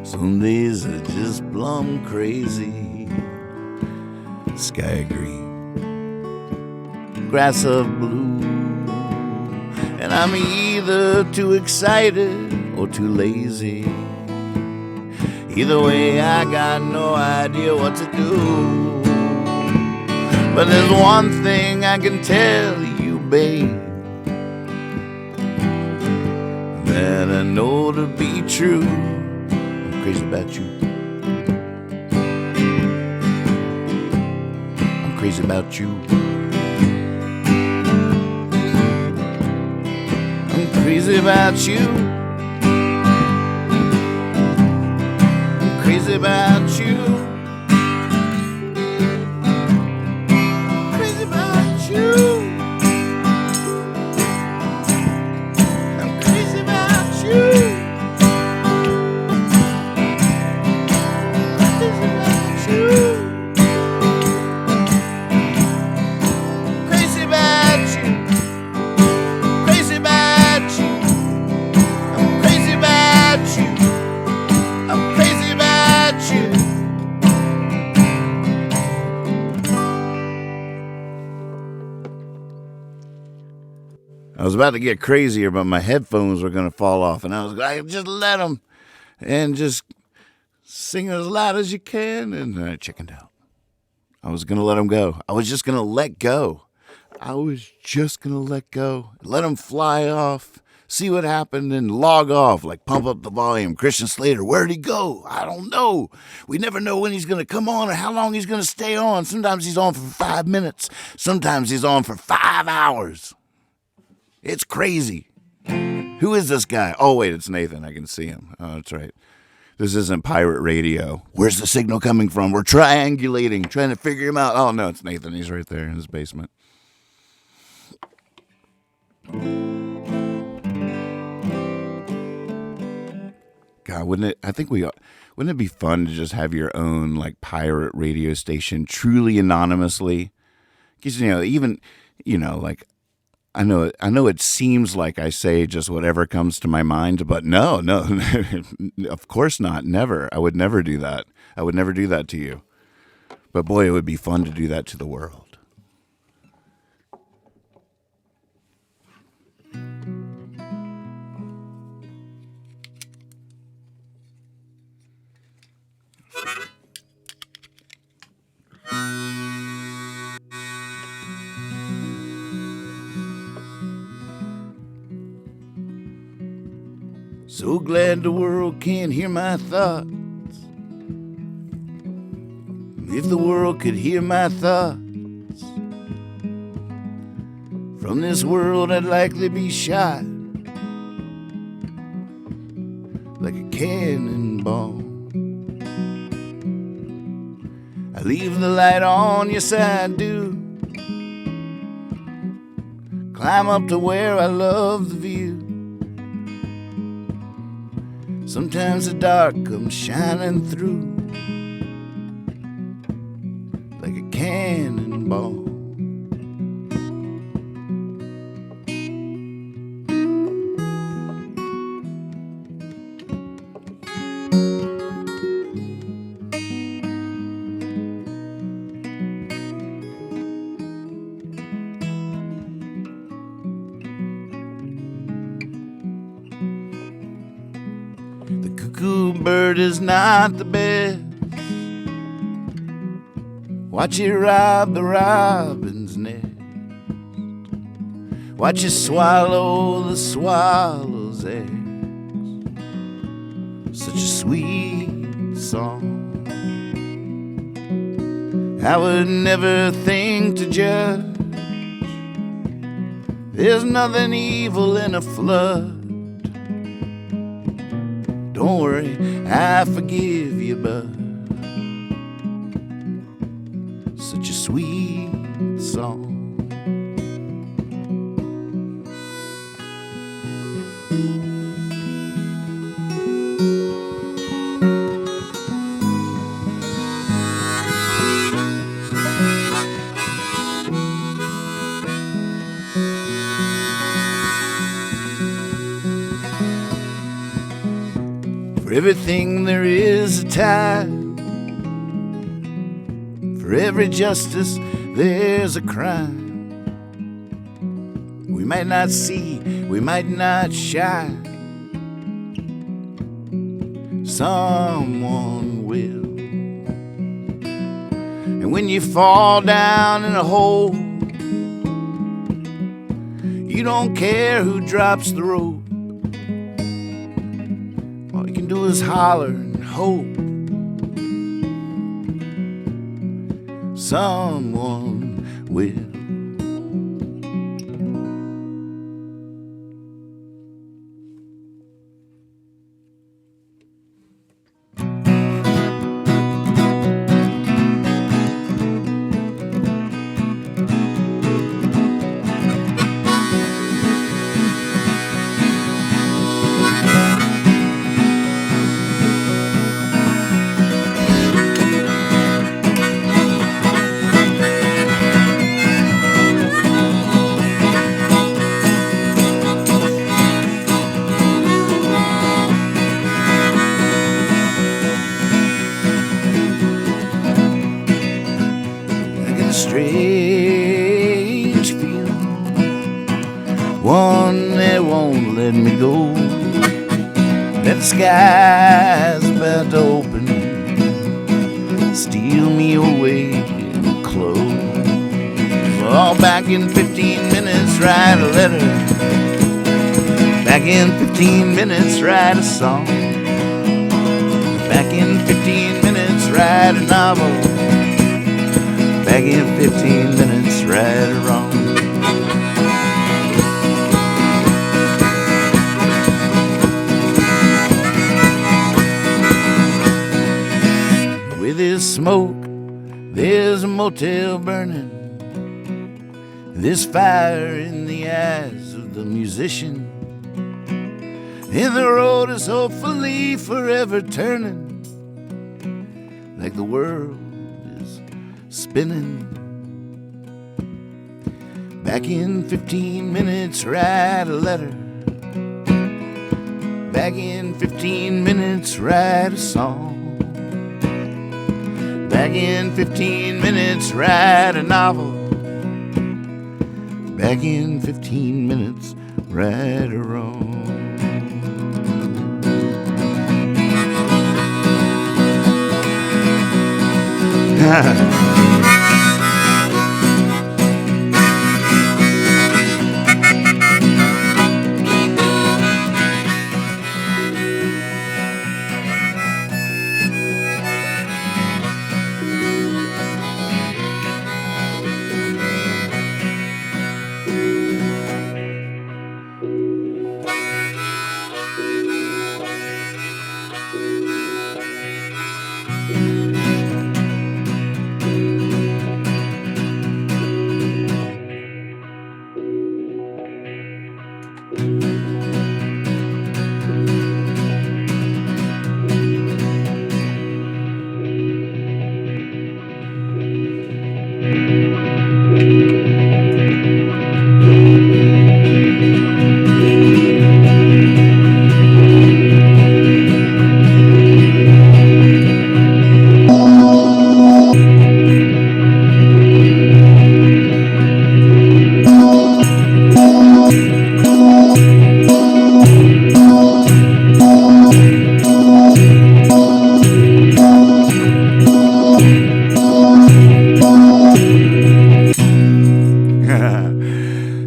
Some days are just plumb crazy. Sky green, grass of blue, and I'm either too excited or too lazy. Either way, I got no idea what to do. But there's one thing I can tell you, babe, that I know to be true. I'm crazy about you. I'm crazy about you. I'm crazy about you. I'm crazy about you. Crazy about you. I'm crazy about you. I was about to get crazier, but my headphones were going to fall off, and I was like, just let them, and just sing as loud as you can, and I chickened out. I was going to let them go. I was just going to let go. I was just going to let go. Let them fly off see what happened, and log off, like pump up the volume. Christian Slater, where'd he go? I don't know. We never know when he's going to come on or how long he's going to stay on. Sometimes he's on for 5 minutes. Sometimes he's on for 5 hours. It's crazy. Who is this guy? Oh, wait, it's Nathan. I can see him. Oh, that's right. This isn't pirate radio. Where's the signal coming from? We're triangulating, trying to figure him out. Oh, no, it's Nathan. He's right there in his basement. God, wouldn't it be fun to just have your own like pirate radio station truly anonymously? Because, like, I know it seems like I say just whatever comes to my mind, but no, of course not. Never. I would never do that. I would never do that to you. But boy, it would be fun to do that to the world. So glad the world can't hear my thoughts. If the world could hear my thoughts, from this world I'd likely be shot like a cannonball. I leave the light on, yes I do. Climb up to where I love the view. Sometimes the dark comes shining through like a cannonball. Cuckoo bird is not the best. Watch it rob the robin's nest. Watch it swallow the swallow's eggs. Such a sweet song. I would never think to judge. There's nothing evil in a flood. Don't worry, I forgive you, bud. Such a sweet song. For everything there is a time. For every justice there's a crime. We might not see, we might not shine. Someone will. And when you fall down in a hole, you don't care who drops the rope. All you can do is holler and hope someone will. Strange feeling, one that won't let me go. That the sky's about to open, steal me away and close. All back in 15 minutes, write a letter Back in 15 minutes, write a song. Back in 15 minutes, write a novel. Back in 15 minutes, right or wrong. With his smoke, there's a motel burning. There's fire in the eyes of the musician. And the road is hopefully forever turning, like the world is spinning. Back in 15 minutes, write a letter. Back in 15 minutes, write a song. Back in 15 minutes, write a novel. Back in 15 minutes, right or wrong.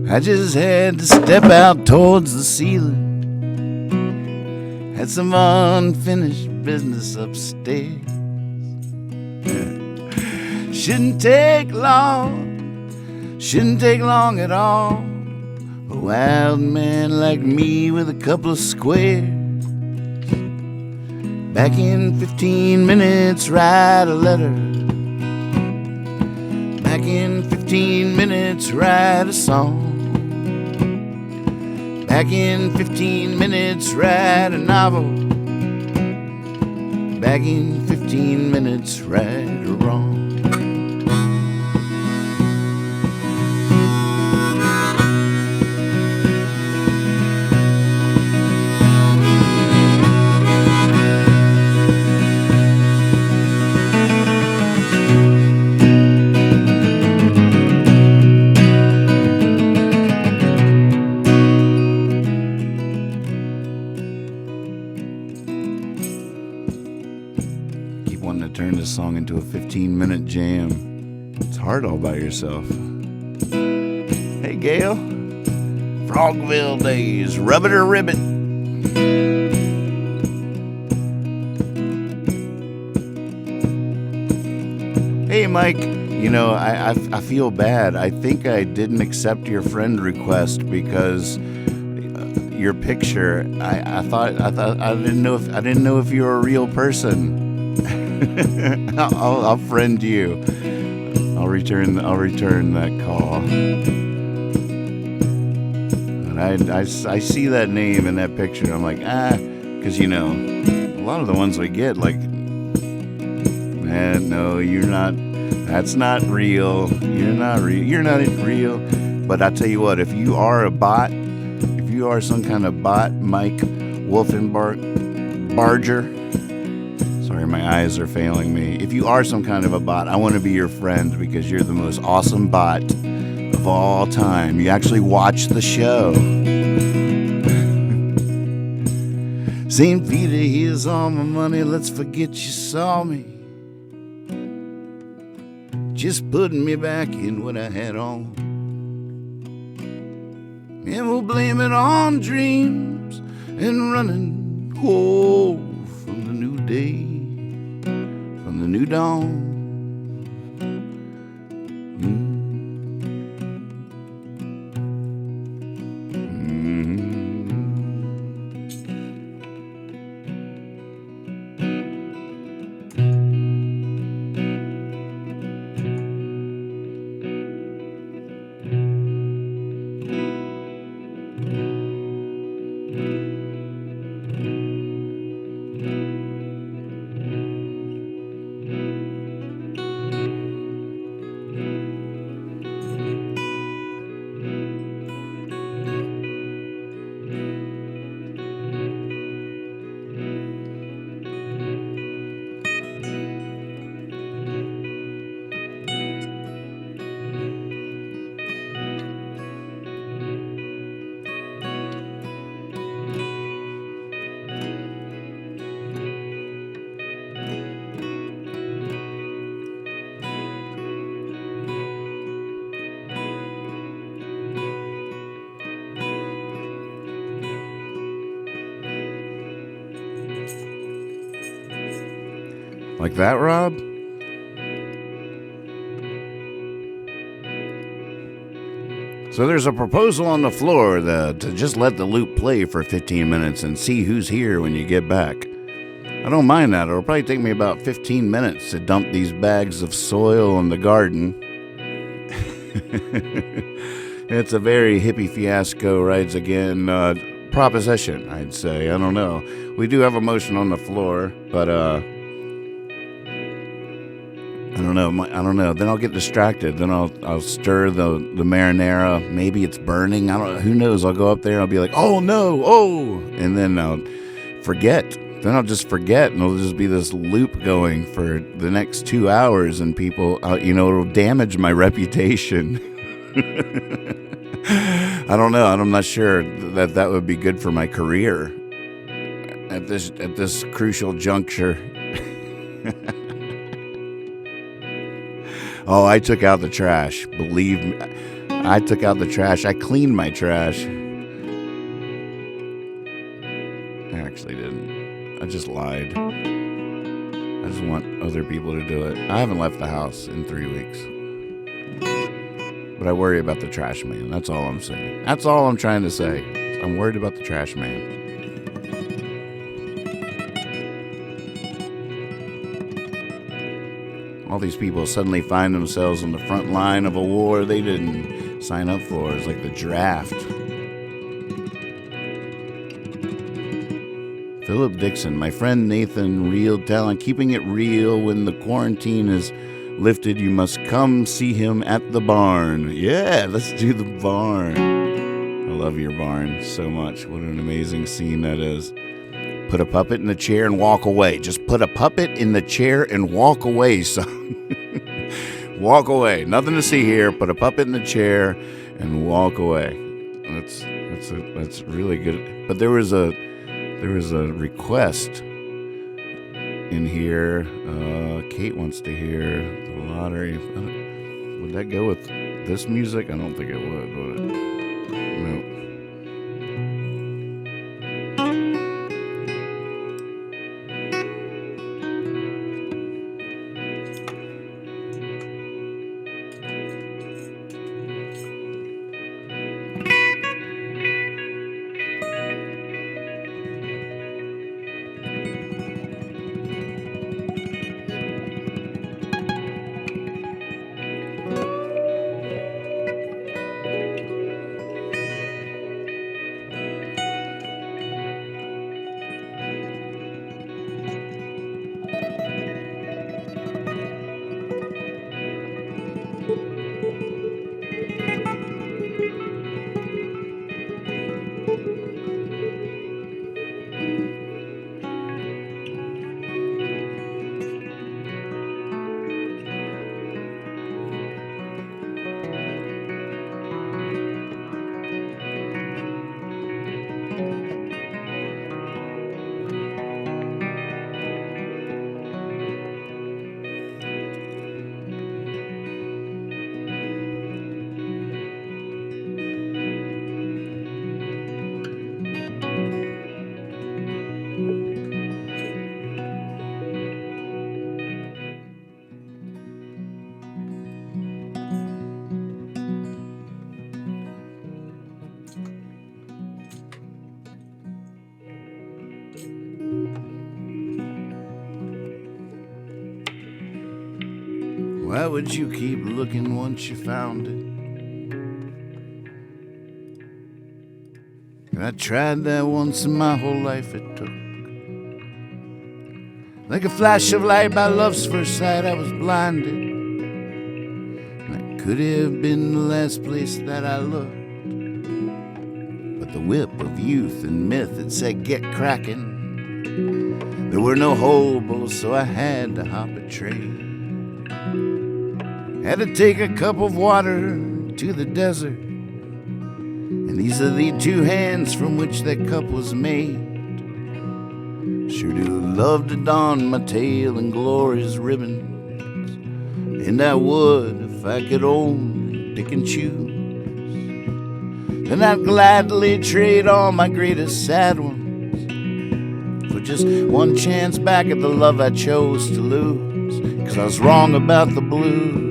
I just had to step out towards the ceiling. Had some unfinished business upstairs. Shouldn't take long at all. A wild man like me with a couple of squares. Back in 15 minutes, write a letter. Back in 15 minutes, write a song. Back in 15 minutes, write a novel. Back in 15 minutes, right or wrong. Wanting to turn this song into a 15-minute jam. It's hard all by yourself. Hey, Gail. Frogville days, rub it or ribbit. Hey, Mike. You know, I feel bad. I think I didn't accept your friend request because your picture. I didn't know if you were a real person. I'll friend you. I'll return that call. And I see that name in that picture. And I'm like, because you know, a lot of the ones we get, like, man, no, you're not. That's not real. You're not real. You're not real. But I tell you what, if you are a bot, if you are some kind of bot, Mike Wolfenbarger. Sorry, my eyes are failing me. If you are some kind of a bot, I want to be your friend because you're the most awesome bot of all time. You actually watch the show. St. Peter, here's all my money. Let's forget you saw me. Just putting me back in what I had on. and we'll blame it on dreams and running, whoa, from the new day, from the new dawn. Like that, Rob? So there's a proposal on the floor to just let the loop play for 15 minutes and see who's here when you get back. I don't mind that. It'll probably take me about 15 minutes to dump these bags of soil in the garden. It's a very hippie fiasco rides again proposition, I'd say. I don't know. We do have a motion on the floor, but I don't know. Then I'll get distracted. Then I'll stir the marinara. Maybe it's burning. I don't know. Who knows? I'll go up there and I'll be like, oh no, oh, and then I'll forget. Then I'll just forget, and it'll just be this loop going for the next 2 hours, and people, it'll damage my reputation. I don't know. I'm not sure that would be good for my career at this crucial juncture. Oh, I took out the trash. Believe me, I took out the trash. I cleaned my trash. I actually didn't. I just lied. I just want other people to do it. I haven't left the house in 3 weeks. But I worry about the trash man. That's all I'm saying. That's all I'm trying to say. I'm worried about the trash man. All these people suddenly find themselves on the front line of a war they didn't sign up for. It's like the draft. Philip Dixon, my friend Nathan, real talent, keeping it real. When the quarantine is lifted, you must come see him at the barn. Yeah, let's do the barn. I love your barn so much. What an amazing scene that is. Put a puppet in the chair and walk away. Just put a puppet in the chair and walk away, son. Walk away. Nothing to see here. Put a puppet in the chair and walk away. That's really good. But there was a request in here. Kate wants to hear the lottery. Would that go with this music? I don't think it would it? Nope. Why would you keep looking once you found it? I tried that once in my whole life it took. Like a flash of light by love's first sight, I was blinded. That could have been the last place that I looked. But the whip of youth and myth had said, get cracking. There were no hobos, so I had to hop a train. Had to take a cup of water to the desert. And these are the two hands from which that cup was made. Sure do love to don my tail in glorious ribbons, and I would if I could only pick and choose. Then I'd gladly trade all my greatest sad ones for just one chance back at the love I chose to lose, 'cause I was wrong about the blues.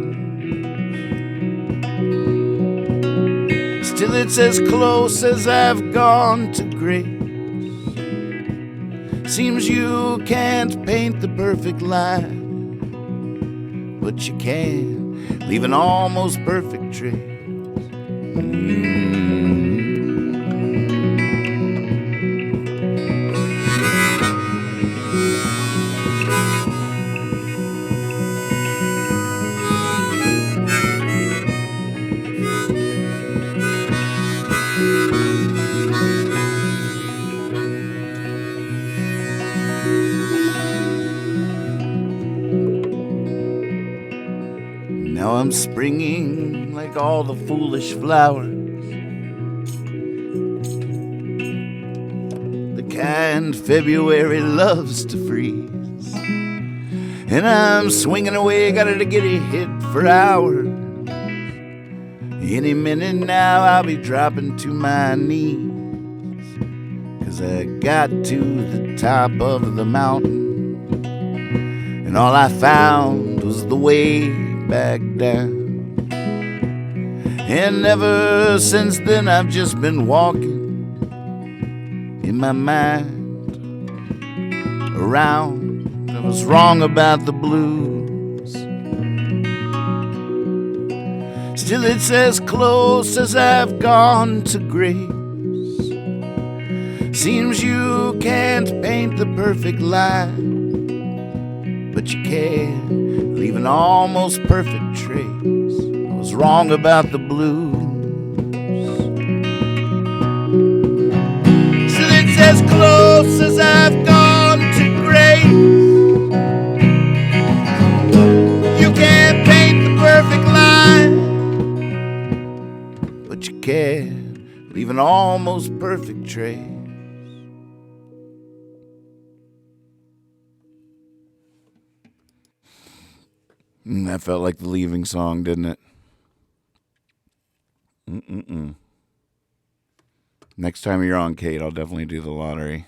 Still it's as close as I've gone to grace. Seems you can't paint the perfect line, but you can leave an almost perfect trace. Now I'm springing like all the foolish flowers, the kind February loves to freeze. And I'm swinging away, got to get a hit for hours. Any minute now I'll be dropping to my knees, 'cause I got to the top of the mountain, and all I found was the way back down. And ever since then I've just been walking in my mind around. I was wrong about the blues. Still it's as close as I've gone to grace. Seems you can't paint the perfect line, but you can leave an almost perfect trace. I was wrong about the blues. Still it's as close as I've gone to grace. You can't paint the perfect line, but you can leave an almost perfect trace. That felt like the leaving song, didn't it? Next time you're on, Kate, I'll definitely do the lottery.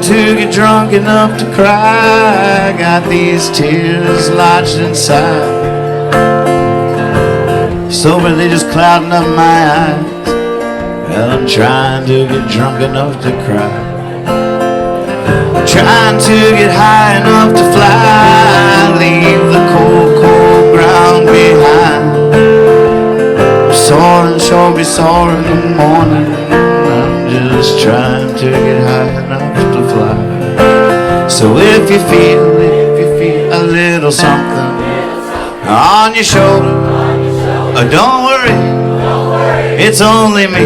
trying to get drunk enough to cry. I got these tears lodged inside. Sober, they just clouding up my eyes. Well, I'm trying to get drunk enough to cry. Trying to get high enough to fly. Leave the cold, cold ground behind. Soaring, sure be soaring in the morning. I'm just trying to get high enough to fly. So if you feel a little something on your shoulder, don't worry, it's only me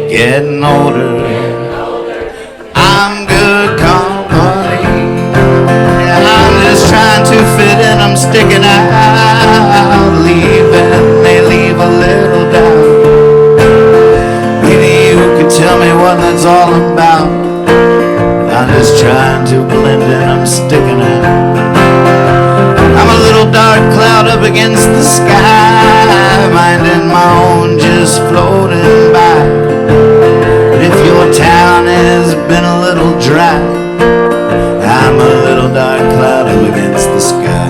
getting older. I'm good company. I'm just trying to fit in, I'm sticking out. Leaving, they leave a little doubt. Maybe you could tell me what that's all about. I'm just trying to blend in, I'm sticking out. I'm a little dark cloud up against the sky, minding my own, just floating by. But if your town has been a little dry, I'm a little dark cloud up against the sky.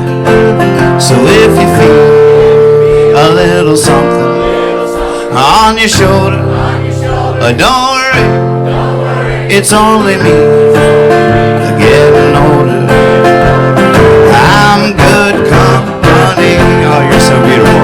So if you feel a little something on your shoulder, don't worry, it's only me getting older. I'm good company. Oh, you're so beautiful.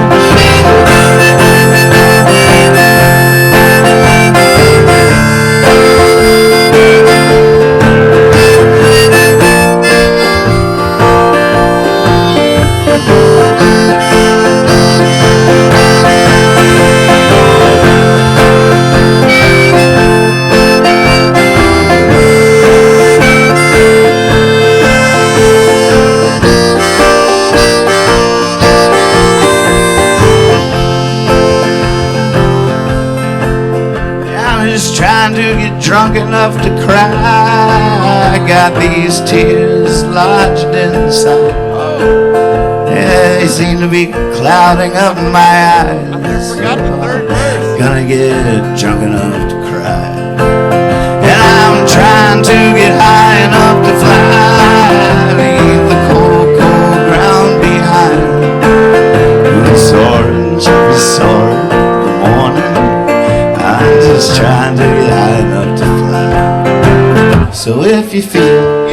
Trying to get drunk enough to cry. I got these tears lodged inside. Yeah, they seem to be clouding up my eyes. I forgot the third verse. Gonna get drunk enough to cry. And I'm trying to get high enough to fly. Leave the cold, cold ground behind. I'm soaring, soaring in the morning. I'm just trying to get high enough to fly. So if you feel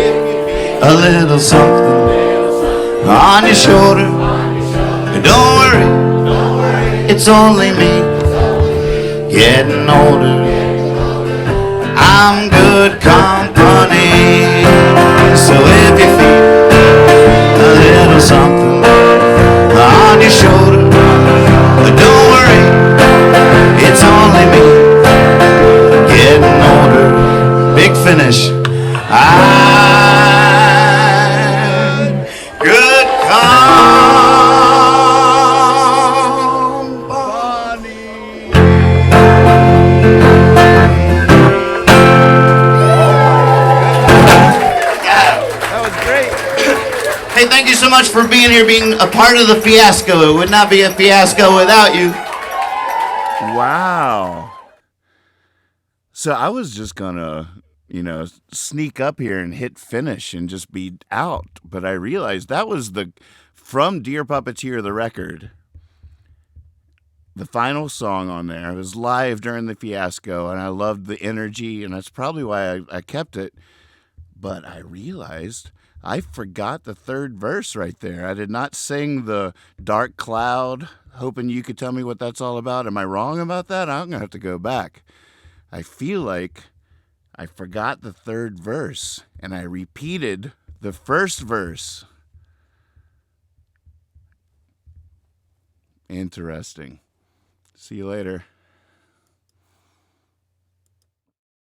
a little something on your shoulder, don't worry, it's only me getting older. I'm good company. So if you feel a little something on your shoulder, don't worry, it's only me getting older. Big finish. I'm good company. That was great. Hey, thank you so much for being here, being a part of the fiasco. It would not be a fiasco without you. Wow. So I was just gonna, sneak up here and hit finish and just be out. But I realized that was from Dear Puppeteer, the record. The final song on there. It was live during the fiasco, and I loved the energy, and that's probably why I kept it. But I realized I forgot the third verse right there. I did not sing the Dark Cloud, hoping you could tell me what that's all about. Am I wrong about that? I'm going to have to go back. I feel like I forgot the third verse, and I repeated the first verse. Interesting. See you later.